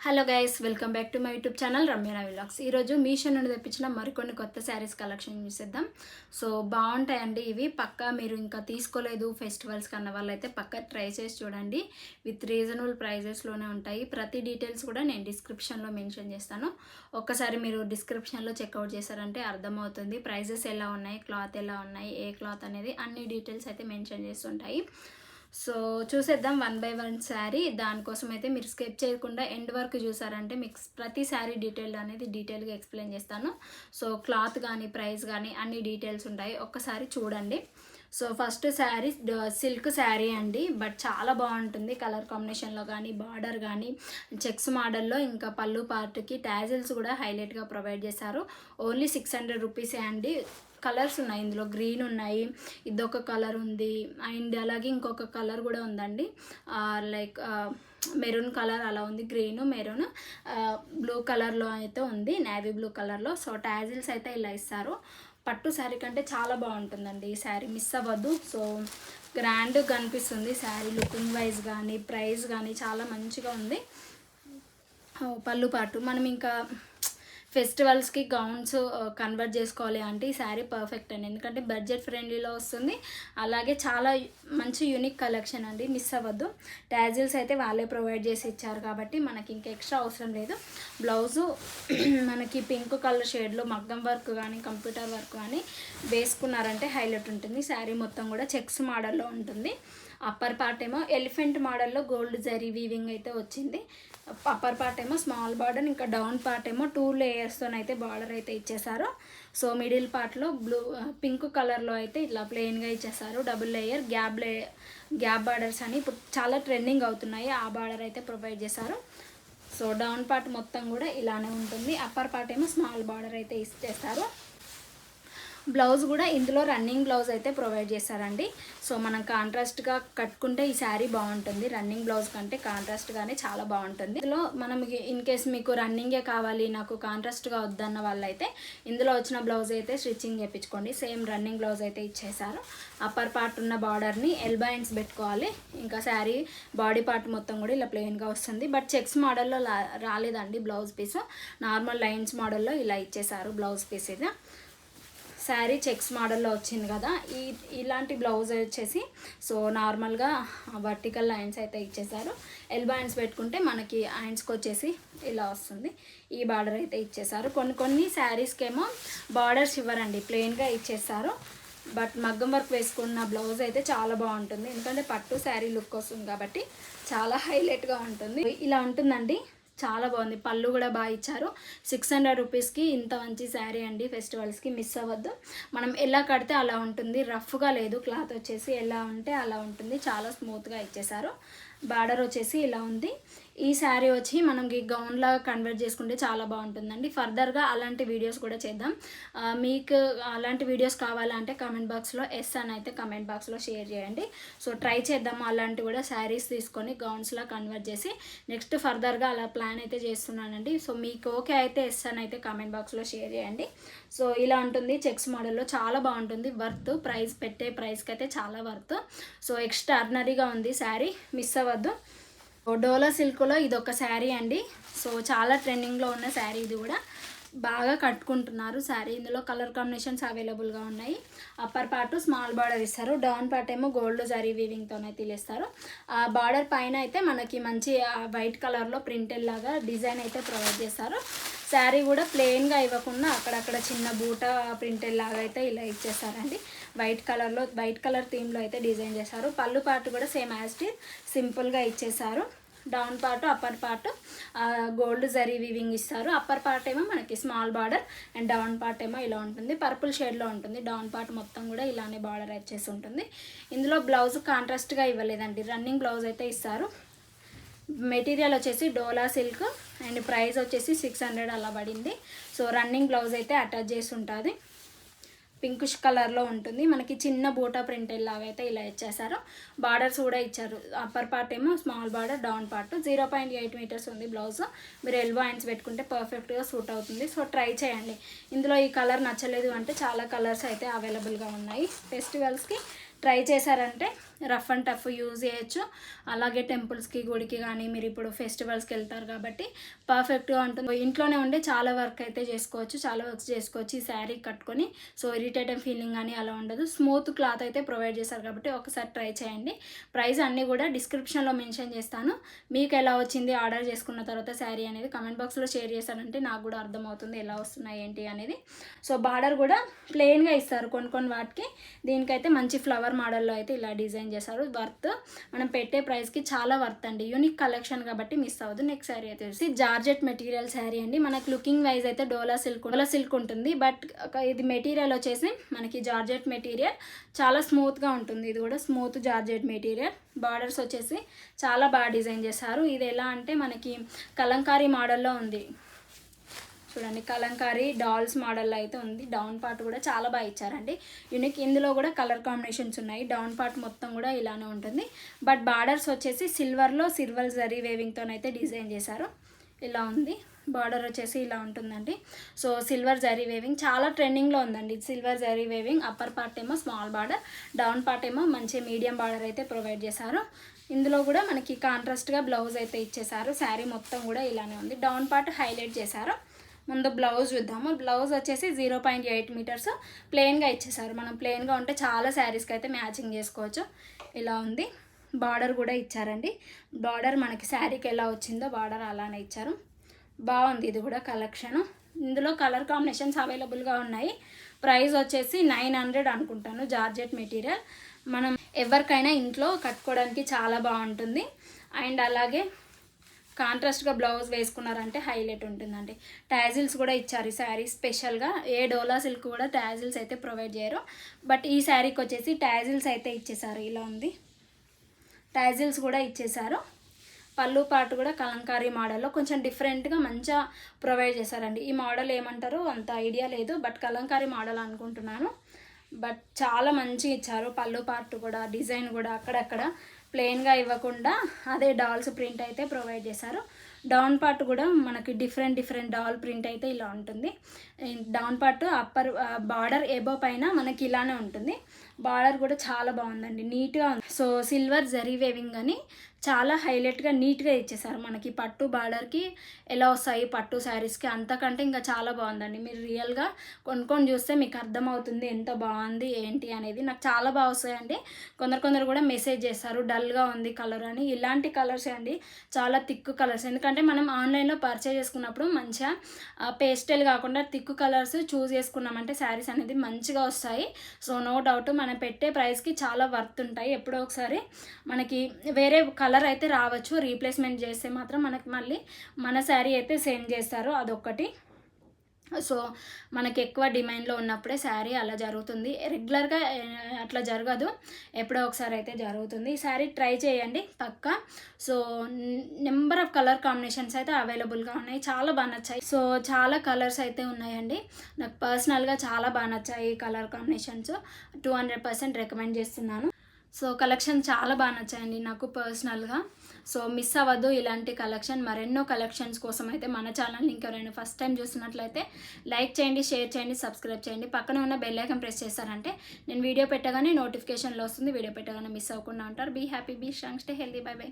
Hello guys, welcome back to my YouTube channel Ramya vlogs. ఈరోజు మీషో నుండి తెప్పించిన మరికొన్ని కొత్త శారీస్ కలెక్షన్ చూసేద్దాం. సో బాగుంటాయండి ఇవి. పక్కా మీరు ఇంకా తీసుకోలేదు ఫెస్టివల్స్ కన్నా వాళ్ళైతే పక్కా ట్రై చేసి చూడండి. విత్ రీజనబుల్ ప్రైజెస్లోనే ఉంటాయి. ప్రతి డీటెయిల్స్ కూడా నేను డిస్క్రిప్షన్లో మెన్షన్ చేస్తాను. ఒక్కసారి మీరు డిస్క్రిప్షన్లో చెక్అవుట్ చేశారంటే అర్థమవుతుంది ప్రైజెస్ ఎలా ఉన్నాయి, క్లాత్ ఎలా ఉన్నాయి, ఏ క్లాత్ అనేది అన్ని డీటెయిల్స్ అయితే మెన్షన్ చేస్తుంటాయి. సో చూసేద్దాం వన్ బై వన్ శారీ. దానికోసం అయితే మీరు స్కిప్ చేయకుండా ఎండ్ వరకు చూసారంటే మీకు ప్రతి శారీ డీటెయిల్గా ఎక్స్ప్లెయిన్ చేస్తాను. సో క్లాత్ కానీ ప్రైస్ కానీ అన్ని డీటెయిల్స్ ఉంటాయి, ఒక్కసారి చూడండి. So first sari silk sari అండి, బట్ చాలా బాగుంటుంది. కలర్ కాంబినేషన్లో కానీ బార్డర్ కానీ చెక్స్ మోడల్లో, ఇంకా పళ్ళు పార్ట్కి టాజిల్స్ కూడా హైలైట్గా ప్రొవైడ్ చేశారు. ఓన్లీ 600 రూపీసే అండి. కలర్స్ ఉన్నాయి ఇందులో, గ్రీన్ ఉన్నాయి, ఇదొక కలర్ ఉంది, అండ్ అలాగే ఇంకొక కలర్ కూడా ఉందండి, లైక్ మెరూన్ కలర్ అలా ఉంది. గ్రీను మెరూన్ బ్లూ కలర్లో అయితే ఉంది, నేవీ బ్లూ కలర్లో. సో టాజిల్స్ అయితే ఇలా ఇస్తారు. పట్టు శారీ కంటే చాలా బాగుంటుందండి ఈ శారీ, మిస్ అవ్వద్దు. సో గ్రాండ్గా కనిపిస్తుంది శారీ, లుకింగ్ వైజ్ కానీ ప్రైస్ కానీ చాలా మంచిగా ఉంది. పళ్ళు పాటు మనం ఇంకా ఫెస్టివల్స్కి గౌన్స్ కన్వర్ట్ చేసుకోవాలి అంటే ఈ శారీ పర్ఫెక్ట్ అండి, ఎందుకంటే బడ్జెట్ ఫ్రెండ్లీలో వస్తుంది. అలాగే చాలా మంచి యూనిక్ కలెక్షన్ అండి, మిస్ అవ్వద్దు. టాజిల్స్ అయితే వాళ్ళే ప్రొవైడ్ చేసి ఇచ్చారు కాబట్టి మనకి ఇంకా ఎక్స్ట్రా అవసరం లేదు. బ్లౌజు మనకి పింక్ కలర్ షేడ్లో మగ్గం వర్క్ కానీ కంప్యూటర్ వర్క్ కానీ వేసుకున్నారంటే హైలైట్ ఉంటుంది. శారీ మొత్తం కూడా చెక్స్ మోడల్లో ఉంటుంది. అప్పర్ పార్ట్ ఏమో ఎలిఫెంట్ మోడల్లో గోల్డ్ జరీ వీవింగ్ అయితే వచ్చింది. అప్పర్ పార్ట్ ఏమో స్మాల్ బార్డర్, ఇంకా డౌన్ పార్ట్ ఏమో 2 లేయర్స్తోనైతే బార్డర్ అయితే ఇచ్చేసారు. సో మిడిల్ పార్ట్లో పింక్ కలర్లో అయితే ఇట్లా ప్లెయిన్గా ఇచ్చేసారు. డబుల్ లేయర్ గ్యాప్ బార్డర్స్ అని ఇప్పుడు చాలా ట్రెండింగ్ అవుతున్నాయి, ఆ బార్డర్ అయితే ప్రొవైడ్ చేశారు. సో డౌన్ పార్ట్ మొత్తం కూడా ఇలానే ఉంటుంది. అప్పర్ పార్ట్ ఏమో స్మాల్ బార్డర్ అయితే ఇచ్చేస్తారు. బ్లౌజ్ కూడా ఇందులో రన్నింగ్ బ్లౌజ్ అయితే ప్రొవైడ్ చేశారండి. సో మనం కాంట్రాస్ట్గా కట్టుకుంటే ఈ శారీ బాగుంటుంది. రన్నింగ్ బ్లౌజ్ కంటే కాంట్రాస్ట్గానే చాలా బాగుంటుంది. ఇందులో మనం ఇన్ కేస్ మీకు రన్నింగే కావాలి, నాకు కాంట్రాస్ట్గా వద్దన్న వాళ్ళైతే ఇందులో వచ్చిన బ్లౌజ్ అయితే స్టిచ్చింగ్ చేయించుకోండి. సేమ్ రన్నింగ్ బ్లౌజ్ అయితే ఇచ్చేసారు. అప్పర్ పార్ట్ ఉన్న బార్డర్ని ఎల్బో హ్యాండ్స్ పెట్టుకోవాలి. ఇంకా శారీ బాడీ పార్ట్ మొత్తం కూడా ఇలా ప్లెయిన్గా వస్తుంది. బట్ చెక్స్ మోడల్లో రాలేదండి బ్లౌజ్ పీస్, నార్మల్ లైన్స్ మోడల్లో ఇలా ఇచ్చేసారు బ్లౌజ్ పీస్. ఇది శారీ చెక్స్ మోడల్లో వచ్చింది కదా, ఇలాంటి బ్లౌజ్ వచ్చేసి సో నార్మల్గా వర్టికల్ లైన్స్ అయితే ఇచ్చేసారు. ఎల్బో హ్యాండ్స్ పెట్టుకుంటే మనకి హ్యాండ్స్కి వచ్చేసి ఇలా వస్తుంది. ఈ బార్డర్ అయితే ఇచ్చేసారు. కొన్ని శారీస్కి ఏమో బార్డర్స్ ఇవ్వరండి, ప్లెయిన్గా ఇచ్చేస్తారు. బట్ మగ్గం వర్క్ వేసుకున్న బ్లౌజ్ అయితే చాలా బాగుంటుంది, ఎందుకంటే పట్టు శారీ లుక్ వస్తుంది కాబట్టి చాలా హైలైట్గా ఉంటుంది. ఇలా ఉంటుందండి, చాలా బాగుంది. పళ్ళు కూడా బాగా ఇచ్చారు. 600 రూపీస్కి ఇంత మంచి శారీ అండి, ఫెస్టివల్స్కి మిస్ అవ్వద్దు. మనం ఎలా కడితే అలా ఉంటుంది, రఫ్గా లేదు. క్లాత్ వచ్చేసి ఎలా ఉంటే అలా ఉంటుంది, చాలా స్మూత్గా ఇచ్చేసారు. బార్డర్ వచ్చేసి ఇలా ఉంది. ఈ శారీ వచ్చి మనం గౌన్లా కన్వర్ట్ చేసుకుంటే చాలా బాగుంటుందండి. ఫర్దర్గా అలాంటి వీడియోస్ కూడా చేద్దాం. మీకు అలాంటి వీడియోస్ కావాలంటే కామెంట్ బాక్స్లో ఎస్ అని అయితే కామెంట్ బాక్స్లో షేర్ చేయండి. సో ట్రై చేద్దాము అలాంటి కూడా శారీస్ తీసుకొని గౌన్స్లా కన్వర్ట్ చేసి. నెక్స్ట్ ఫర్దర్గా అలా ప్లాన్ అయితే చేస్తున్నానండి. సో మీకు ఓకే అయితే ఎస్ అని అయితే కామెంట్ బాక్స్లో షేర్ చేయండి. సో ఇలా ఉంటుంది చెక్స్ మోడల్లో, చాలా బాగుంటుంది. వర్త్, ప్రైస్ పెట్టే ప్రైస్కి అయితే చాలా వర్త్. సో ఎక్స్ట్రాడినరీగా ఉంది శారీ, మిస్ అవ్వద్దు. డోలా సిల్క్లో ఇది ఒక శారీ అండి. సో చాలా ట్రెండింగ్లో ఉన్న శారీ, ఇది కూడా బాగా కట్టుకుంటున్నారు శారీ. ఇందులో కలర్ కాంబినేషన్స్ అవైలబుల్గా ఉన్నాయి. అప్పర్ పార్ట్ స్మాల్ బార్డర్ ఇస్తారు, డౌన్ పార్ట్ ఏమో గోల్డ్ జరీ వీవింగ్తోనే తీస్తారు. ఆ బార్డర్ పైన అయితే మనకి మంచి వైట్ కలర్లో ప్రింటెడ్ లాగా డిజైన్ అయితే ప్రొవైడ్ చేస్తారు. శారీ కూడా ప్లెయిన్గా ఇవ్వకుండా అక్కడక్కడ చిన్న బూట ప్రింటెడ్ లాగా అయితే ఇలా ఇచ్చేస్తారండి. వైట్ కలర్ థీమ్లో అయితే డిజైన్ చేశారు. పళ్ళు పార్ట్ కూడా సేమ్ యాజ్ ఇట్ ఈజ్ సింపుల్గా ఇచ్చేసారు. Down part upper part gold zari weaving ఇస్తారు. అప్పర్ పార్ట్ ఏమో మనకి small border and down part ఏమో ఇలా ఉంటుంది, పర్పుల్ షేడ్లో ఉంటుంది. డౌన్ పార్ట్ మొత్తం కూడా ఇలానే బార్డర్ వచ్చేసి ఉంటుంది. ఇందులో బ్లౌజ్ కాంట్రాస్ట్గా ఇవ్వలేదండి, రన్నింగ్ బ్లౌజ్ అయితే ఇస్తారు. మెటీరియల్ వచ్చేసి డోలా సిల్క్ అండ్ ప్రైస్ వచ్చేసి 600 అలా పడింది. సో రన్నింగ్ బ్లౌజ్ అయితే అటాచ్ చేసి ఉంటుంది, పింకిష్ కలర్లో ఉంటుంది. మనకి చిన్న బూటా ప్రింటెడ్ లాగా అయితే ఇలా ఇచ్చేసారు. బార్డర్స్ కూడా ఇచ్చారు. అప్పర్ పార్ట్ ఏమో small border, down part 0.8 metres ఉంది బ్లౌజ్. మీరు ఎల్బో హ్యాండ్స్ పెట్టుకుంటే పర్ఫెక్ట్గా సూట్ అవుతుంది. సో ట్రై చేయండి. ఇందులో ఈ కలర్ నచ్చలేదు అంటే చాలా కలర్స్ అయితే అవైలబుల్గా ఉన్నాయి. ఫెస్టివల్స్కి ట్రై చేశారంటే రఫ్ అండ్ టఫ్ యూజ్ చేయొచ్చు. అలాగే టెంపుల్స్కి గుడికి కానీ మీరు ఇప్పుడు ఫెస్టివల్స్కి వెళ్తారు కాబట్టి పర్ఫెక్ట్గా ఉంటుంది. ఇంట్లోనే ఉండే చాలా వర్క్ అయితే చేసుకోవచ్చు, చాలా వర్క్స్ చేసుకోవచ్చు ఈ శారీ కట్టుకొని. సో ఇరిటేటివ్ ఫీలింగ్ కానీ అలా ఉండదు. స్మూత్ క్లాత్ అయితే ప్రొవైడ్ చేశారు కాబట్టి ఒకసారి ట్రై చేయండి. ప్రైస్ అన్నీ కూడా డిస్క్రిప్షన్లో మెన్షన్ చేస్తాను. మీకు ఎలా వచ్చింది ఆర్డర్ చేసుకున్న తర్వాత శారీ అనేది కమెంట్ బాక్స్లో షేర్ చేశారంటే నాకు కూడా అర్థమవుతుంది ఎలా వస్తున్నాయి ఏంటి అనేది. సో బార్డర్ కూడా ప్లెయిన్గా ఇస్తారు కొన్ని వాటికి. దీనికైతే మంచి ఫ్లవర్ మోడల్లో అయితే ఇలా డిజైన్ చేశారు. వర్త్, మనం పెట్టే ప్రైస్కి చాలా వర్త్ అండి. యూనిక్ కలెక్షన్ కాబట్టి మిస్ అవ్వదు. నెక్స్ట్ శారీ అయితే జార్జెట్ మెటీరియల్ శారీ అండి. మనకు లుకింగ్ వైజ్ అయితే డోలా సిల్క్ ఉంటుంది. బట్ ఇది మెటీరియల్ వచ్చేసి మనకి జార్జెట్ మెటీరియల్ చాలా స్మూత్గా ఉంటుంది. ఇది కూడా స్మూత్ జార్జెట్ మెటీరియల్. బార్డర్స్ వచ్చేసి చాలా బాగా డిజైన్ చేశారు. ఇది ఎలా అంటే మనకి కలంకారీ మోడల్లో ఉంది చూడండి. కలంకారీ డాల్స్ మోడల్లో అయితే ఉంది. డౌన్ పార్ట్ కూడా చాలా బాగా ఇచ్చారండి. యూనిక్. ఇందులో కూడా కలర్ కాంబినేషన్స్ ఉన్నాయి. డౌన్ పార్ట్ మొత్తం కూడా ఇలానే ఉంటుంది. బట్ బార్డర్స్ వచ్చేసి సిల్వర్లో సిల్వర్ జరీ వేవింగ్తోనైతే డిజైన్ చేశారు. ఇలా ఉంది. బార్డర్ వచ్చేసి ఇలా ఉంటుందండి. సో సిల్వర్ జరీ వేవింగ్ చాలా ట్రెండింగ్లో ఉందండి. Silver zari weaving. Upper part ఏమో స్మాల్ బార్డర్, డౌన్ పార్ట్ ఏమో మంచి మీడియం బార్డర్ అయితే ప్రొవైడ్ చేశారు. ఇందులో కూడా మనకి కాంట్రాస్ట్గా బ్లౌజ్ అయితే ఇచ్చేసారు. శారీ మొత్తం కూడా ఇలానే ఉంది. డౌన్ పార్ట్ హైలైట్ చేశారు. ముందు బ్లౌజ్ చూద్దాము. బ్లౌజ్ వచ్చేసి 0.8 మీటర్స్ ప్లెయిన్గా ఇచ్చేసారు. మనం ప్లెయిన్గా ఉంటే చాలా శారీస్కి అయితే మ్యాచింగ్ చేసుకోవచ్చు. ఇలా ఉంది. బార్డర్ కూడా ఇచ్చారండి. బార్డర్ మనకి శారీకి ఎలా వచ్చిందో బార్డర్ అలానే ఇచ్చారు. బాగుంది ఇది కూడా కలెక్షన్. ఇందులో కలర్ కాంబినేషన్స్ అవైలబుల్గా ఉన్నాయి. ప్రైస్ వచ్చేసి 900 అనుకుంటాను. జార్జెట్ మెటీరియల్ మనం ఎవరికైనా ఇంట్లో కట్టుకోవడానికి చాలా బాగుంటుంది. అండ్ అలాగే కాంట్రాస్ట్గా బ్లౌజ్ వేసుకున్నారంటే హైలైట్ ఉంటుందండి. టాజిల్స్ కూడా ఇచ్చారు ఈ శారీ స్పెషల్గా. ఏ డోలా సిల్క్ కూడా టాజిల్స్ అయితే ప్రొవైడ్ చేయరు. బట్ ఈ శారీకి వచ్చేసి టాజిల్స్ అయితే ఇచ్చేసారు. ఇలా ఉంది. టాజిల్స్ కూడా ఇచ్చేసారు. పళ్ళు పాటు కూడా కలంకారీ మోడల్లో కొంచెం డిఫరెంట్గా మంచిగా ప్రొవైడ్ చేశారండి. ఈ మోడల్ ఏమంటారో అంత ఐడియా లేదు. బట్ కలంకారీ మోడల్ అనుకుంటున్నాను. బట్ చాలా మంచిగా ఇచ్చారు. పళ్ళు పార్ట్ కూడా డిజైన్ కూడా అక్కడక్కడ ప్లెయిన్గా ఇవ్వకుండా అదే డాల్స్ ప్రింట్ అయితే ప్రొవైడ్ చేశారు. డౌన్ పార్ట్ కూడా మనకి డిఫరెంట్ డాల్ ప్రింట్ అయితే ఇలా ఉంటుంది. Down part upper border above పైన మనకి ఇలానే ఉంటుంది. బార్డర్ కూడా చాలా బాగుందండి, నీట్గా ఉంది. సో సిల్వర్ జరీ వేవింగ్ అని చాలా హైలైట్గా నీట్గా ఇచ్చేసారు. మనకి పట్టు బార్డర్కి ఎలా వస్తాయి పట్టు శారీస్కి అంతకంటే ఇంకా చాలా బాగుందండి. మీరు రియల్గా కొనుక్కొని చూస్తే మీకు అర్థమవుతుంది ఎంత బాగుంది ఏంటి అనేది. నాకు చాలా బాగా వస్తాయండి. కొందరు కూడా మెసేజ్ చేస్తారు డల్గా ఉంది కలర్ అని. ఇలాంటి కలర్స్ అండి, చాలా థిక్ కలర్స్. ఎందుకంటే మనం ఆన్లైన్లో పర్చేజ్ చేసుకున్నప్పుడు మంచిగా పేస్టల్ కాకుండా థిక్ కలర్స్ చూస్ చేసుకున్నామంటే శారీస్ అనేది మంచిగా వస్తాయి. సో నో డౌట్ మనం పెట్టే ప్రైస్కి చాలా వర్త్ ఉంటాయి. ఎప్పుడో ఒకసారి మనకి వేరే కలర్ అయితే రావచ్చు, రీప్లేస్మెంట్ చేస్తే మాత్రం మనకి మళ్ళీ మన శారీ అయితే సెండ్ చేస్తారు. అదొకటి. సో మనకి ఎక్కువ డిమాండ్లో ఉన్నప్పుడే శారీ అలా జరుగుతుంది. రెగ్యులర్గా అట్లా జరగదు, ఎప్పుడో ఒకసారి అయితే జరుగుతుంది. ఈ శారీ ట్రై చేయండి పక్కా. So number of colour combinations అయితే అవైలబుల్గా ఉన్నాయి. చాలా బాగా నచ్చాయి. సో చాలా కలర్స్ అయితే ఉన్నాయండి. నాకు పర్సనల్గా చాలా బాగా నచ్చాయి ఈ కలర్ కాంబినేషన్స్. 200% రికమెండ్ చేస్తున్నాను. సో కలెక్షన్ చాలా బాగా నచ్చాయండి నాకు పర్సనల్గా. సో మిస్ అవ్వద్దు ఇలాంటి కలెక్షన్. మరెన్నో కలెక్షన్స్ కోసం అయితే మన ఛానల్ని ఇంకెవరైనా ఫస్ట్ టైం చూస్తున్నట్లయితే లైక్ చేయండి, షేర్ చేయండి, సబ్స్క్రైబ్ చేయండి. పక్కన ఉన్న బెల్ ఐకాన్ ప్రెస్ చేస్తారంటే నేను వీడియో పెట్టగానే నోటిఫికేషన్లో వస్తుంది. వీడియో పెట్టగానే మిస్ అవ్వకుండా ఉంటారు. Be happy, be strong, stay healthy. Bye by.